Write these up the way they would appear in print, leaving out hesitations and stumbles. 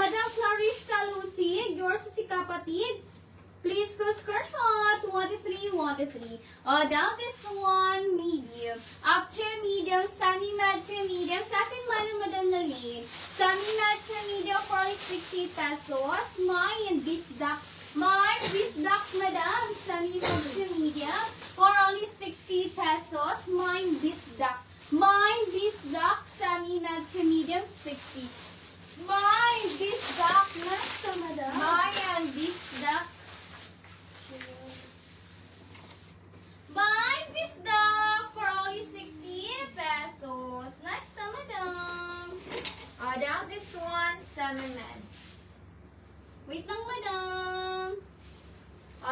Madam Clarice Talusig, yours si kapatid. Please go screenshot. 1 to 3, 1 to 3. Down this one, medium. Up to medium, semi-med to medium. Second one, Madam Laline. Semi-med to medium for 60 pesos. Mine, Bisdak. Mine, Bisdak, Madam. Semi-med to medium for only 60 pesos. Mine, Bisdak. Mine, Bisdak, semi-med to medium, 60. Mine, Bisdak, next to Madam. Mine, Bisdak. Mine, Bisdak, for only 60 pesos. Next to Madam. Down this one, semi-med. Wait lang, Madam.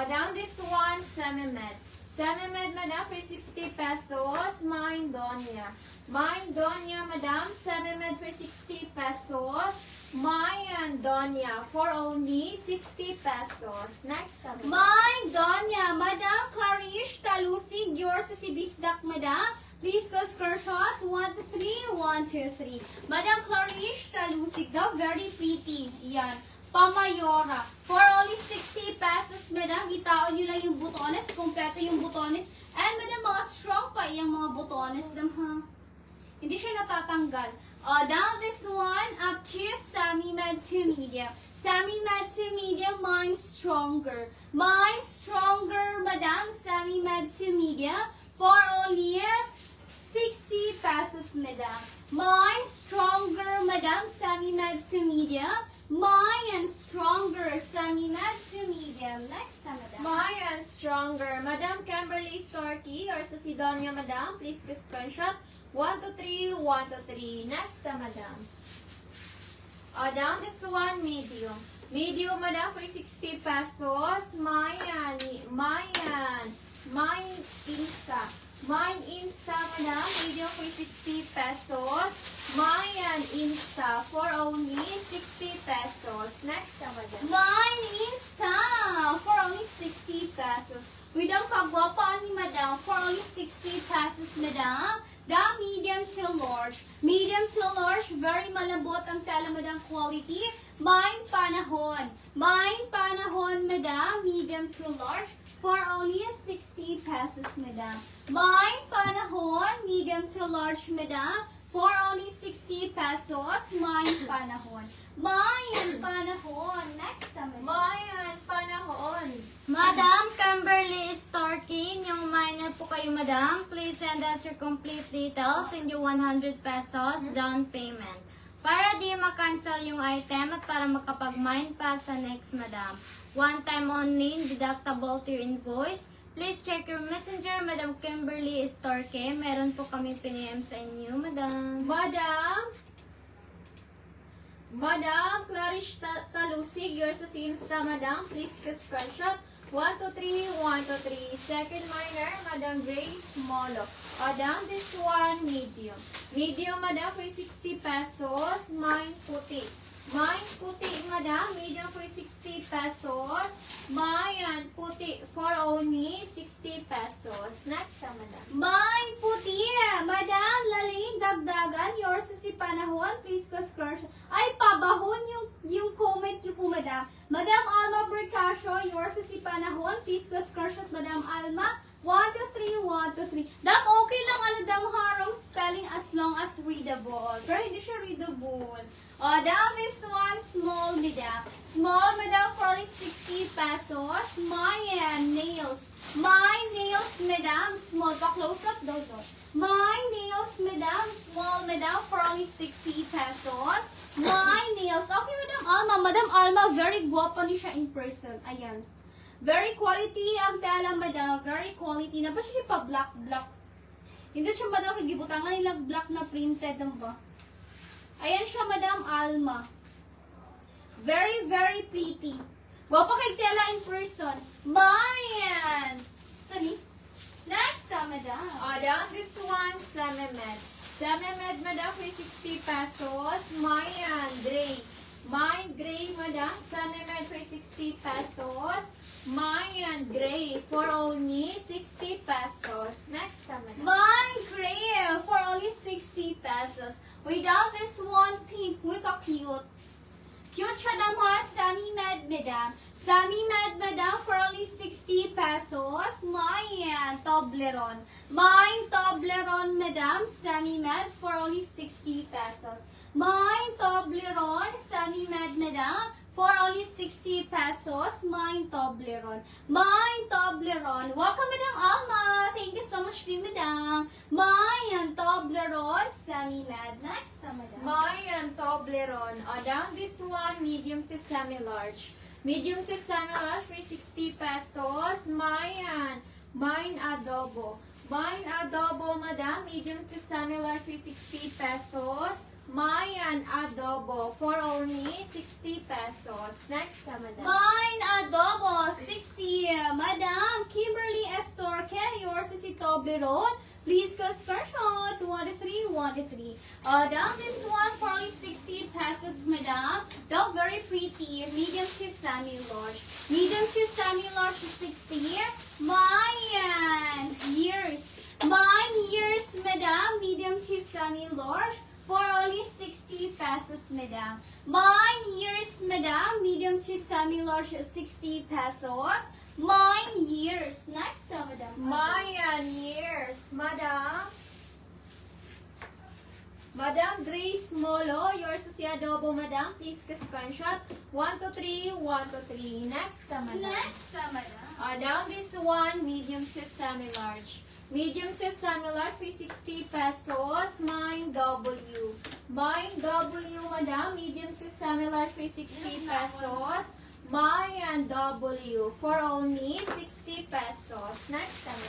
Down this one, semi-med. Semi-med, madam, for 60 pesos. Mine, Donya. Mine, Donya, madam. Semi-med for 60 pesos. Mine, Donya, for only 60 pesos. Next, madam. Mine, Donya, Madam Clarice Talusig, yours si Bisdak, Madam. Please go screenshot. 1 to 3, 1 to 3. Madam Clarice Talusig daw, very pretty. Yan. Pamayora. For only 60 pesos, Madam. Itaon nyo lang yung butones. Kompleto yung butones. And, Madam, mga strong pa yung mga butones, Madam, ha? Hindi siya natatanggal. Down this one, up to semi-med to medium. Semi-med to medium, mine stronger. Mine stronger, Madam. Semi-med to medium for only 60 pesos, Madam. Mine stronger, Madam. Semi-med to medium. Mine stronger, semi-med to medium. Next time, Madam. Mine, stronger. Madam Kimberly Storky or sa Sidonia, madam. Please go screenshot. 1 to 3, 1 to 3. Next, madam. Down this one, medium. Medium, madam, for 60 pesos. Mine, Insta. Mine, Insta, madam. Medium for 60 pesos. Mine, Insta, for only 60 pesos. Next, madam. Mine Insta for only 60 pesos. Without kagwapaan ni Madam for only 60 pesos, Madam. The medium to large. Medium to large, very malambot ang tela, Madam, quality. Mine panahon. Mine panahon, Madam. Medium to large for only 60 pesos, Madam. Mine panahon, medium to large, Madam. For only 60 pesos, mine panahon. Mine panahon. Next naman. Mine, panahon. Madam Kimberly Starkin, yung minor po kayo, Madam. Please send us your complete details and your 100 pesos down payment. Para di ma-cancel yung item at para makapag-mine pa sa next, Madam. One time only, deductible to your invoice. Please check your messenger, Madam Kimberly Storke. Meron po kami piniem sa inyo, Madam. Madam Clarice Talusig, yours sa Insta, madam. Please screenshot. 1 to 3, 1 to 3. Second minor, Madam Grace Molo. Down this one, medium. Medium, madam, for 60 pesos. Mine puti. Mine puti, madam. Medium for 60 pesos. Mine puti for only 60 pesos. Next, madam. Mine puti, Madam Laling Dagdagan, yours si Panahon. Please go screenshot. Ay, pabahon yung comment niyo po, Madam. Madam Alma Bercasio, yours si Panahon. Please go screenshot, Madam Alma. 1 to 3, 1 to 3. Dam, okay lang Dam, harong spelling as long as readable. Pero hindi siya readable. Down this one, small, Madam. Small, Madam, for only 60 pesos. My nails. My nails, Madam. Small. Pa-close up daw to. My nails, Madam. Small, Madam, for only 60 pesos. My nails. Okay, Madam Alma. Madam Alma, very guwapo ni siya in person. Ayan. Very quality ang tela, Madam. Very quality. Na ba siya pa-black? Hindi siya, Madam, kagibutangan nilang black na printed. Ano ba? Ayan siya, Madam Alma. Very, very pretty. Guwapa kay tela in person. Mayan! Sorry. Next, Madam. Down this one, semi-med. Semi-med, madam, for 60 pesos. Mine, gray. Mine, gray, madam. Semi-med for 60 pesos. Mine, gray, for only 60 pesos. Next, madam. Mine gray for only 60 pesos. Without this one pink, look how cute. Cute siya dam ha, Sammy Mad Madam. Sammy Mad Madam for only 60 pesos. Mayan, Toblerone. Mine Toblerone Madam, Sammy Mad for only 60 pesos. Mine Toblerone, Sammy Mad Madam for only 60 pesos. Mine Toblerone. Mine Toblerone. Welcome, Madam Alma. Thank you so much, din, Madam. Mine Toblerone, Sammy Mad. Next, Madam. Mayan Toblerone. Down this one, medium to semi-large. Medium to semi-large for 60 pesos. Mayan. Mine Adobo. Mine Adobo, Madam. Medium to semi-large for 60 pesos. Mayan Adobo for only 60 pesos. Next, Madam. Mine Adobo, 60. Madam, Kimberly Estorque, yours is a Toblerone. Please go screenshot 1-3, 1-3. Down this one for only 60 pesos, Madam. Down very pretty. Medium to semi-large. Medium to semi-large, 60. Mine years. Mine years, Madam. Medium to semi-large. For only 60 pesos, Madam. Mine years, Madam. Medium to semi-large, 60 pesos. Mine years. Next, Madam. Mayan years, Madam. Madam Grace Molo, yours is the adobo, Madam. Please screenshot 1-3, 1-3. Next, Madam. Next, Madam. Down this one, medium to semi-large. Medium to semi-large for 60 pesos. Mine W. Mine W, Madam. Medium to semi-large for 60 pesos. Mine W for only 60 pesos. Next, Madam.